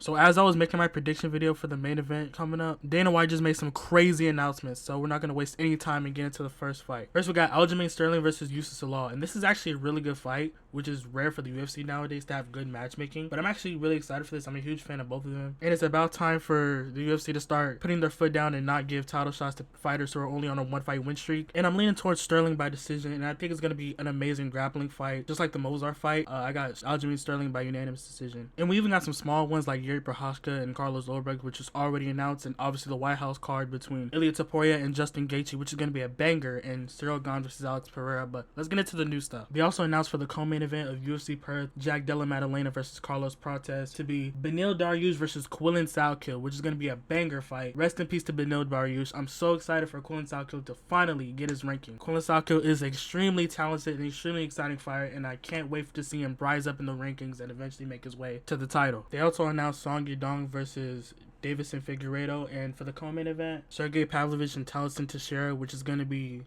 So as I was making my prediction video for the main event coming up, Dana White just made some crazy announcements, so we're not going to waste any time and get into the first fight. First, we got Aljamain Sterling versus Yusuf Salal, and this is actually a really good fight, which is rare for the UFC nowadays to have good matchmaking, but I'm actually really excited for this. I'm a huge fan of both of them, and it's about time for the UFC to start putting their foot down and not give title shots to fighters who are only on a one-fight win streak, and I'm leaning towards Sterling by decision, and I think it's going to be an amazing grappling fight, just like the Mozart fight. I got Aljamain Sterling by unanimous decision, and we even got some small ones like Yuri Prochazka and Carlos Ulberg, which is already announced, and obviously the White House card between Ilia Topuria and Justin Gaethje, which is going to be a banger, and Cyril Gane versus Alex Pereira. But let's get into the new stuff. They also announced for the co-main event of UFC Perth, Jack Della Maddalena versus Carlos Prates to be Beneil Dariush versus Quillan Salkill, which is going to be a banger fight. Rest in peace to Beneil Dariush. I'm so excited for Quillan Salkill to finally get his ranking. Quillan Salkill is extremely talented and extremely exciting fighter, and I can't wait to see him rise up in the rankings and eventually make his way to the title. They also announced Song Yadong versus Davison Figueiredo, and for the co-main event, Sergey Pavlovich and Taliesin Teixeira, which is going to be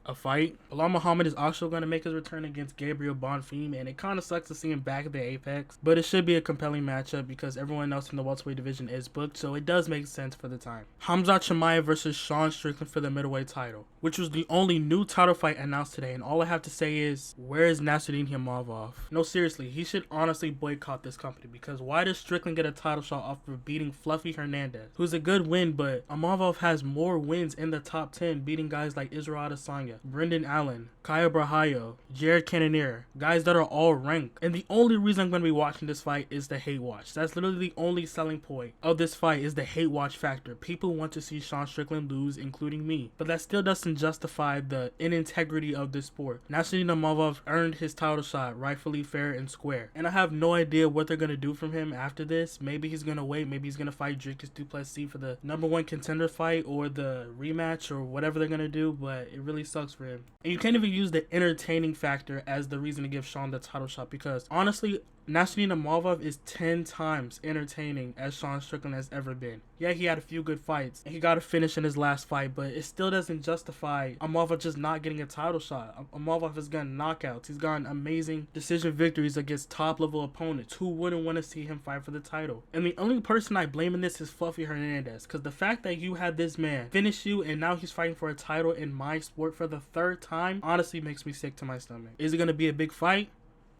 a fight. Bilal Muhammad is also going to make his return against Gabriel Bonfim, and it kind of sucks to see him back at the Apex, but it should be a compelling matchup because everyone else in the welterweight division is booked, so it does make sense for the time. Khamzat Chimaev versus Sean Strickland for the middleweight title, which was the only new title fight announced today, and all I have to say is, where is Nasruddin Yamavov? No, seriously, he should honestly boycott this company, because why does Strickland get a title shot off of beating Fluffy Hernandez, who's a good win, but Yamavov has more wins in the top 10, beating guys like Israel Adesanya, Brendan Allen, Kaya Brahayo, Jared Cannonier, guys that are all ranked. And the only reason I'm going to be watching this fight is the hate watch. That's literally the only selling point of this fight, is the hate watch factor. People want to see Sean Strickland lose, including me. But that still doesn't justify the inintegrity of this sport. Nasruddin Yamavov earned his title shot rightfully fair and square. And I have no idea what they're going to do from him after this. Maybe he's going to wait. Maybe he's going to fight Dricus du Plessis for the #1 contender fight or the rematch or whatever they're going to do. But it really sucks for him. And you can't even use the entertaining factor as the reason to give Sean the title shot, because honestly, Nasruddin Yamavov is 10 times entertaining as Sean Strickland has ever been. Yeah, he had a few good fights, and he got a finish in his last fight, but it still doesn't justify Yamavov just not getting a title shot. Yamavov has gotten knockouts. He's gotten amazing decision victories against top-level opponents. Who wouldn't want to see him fight for the title? And the only person I blame in this is Fluffy Hernandez, because the fact that you had this man finish you and now he's fighting for a title in my sport for the 3rd time honestly makes me sick to my stomach. Is it going to be a big fight?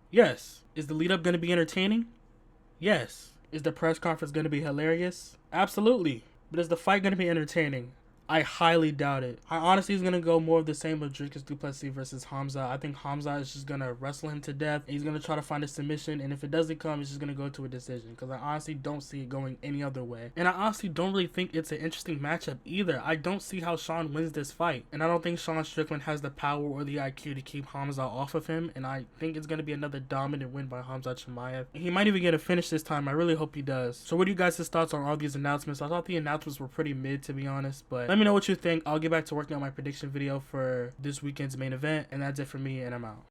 Yes. Is the lead up going to be entertaining? Yes. Is the press conference going to be hilarious? Absolutely. But is the fight going to be entertaining? I highly doubt it. I honestly is going to go more of the same with Dricus du Plessis versus Khamzat. I think Khamzat is just going to wrestle him to death. He's going to try to find a submission, and if it doesn't come, it's just going to go to a decision, because I honestly don't see it going any other way. And I honestly don't really think it's an interesting matchup either. I don't see how Sean wins this fight, and I don't think Sean Strickland has the power or the IQ to keep Khamzat off of him, and I think it's going to be another dominant win by Khamzat Chimaev. He might even get a finish this time. I really hope he does. So what are you guys' thoughts on all these announcements? I thought the announcements were pretty mid, to be honest, but let me know what you think. I'll get back to working on my prediction video for this weekend's main event, and that's it for me, and I'm out.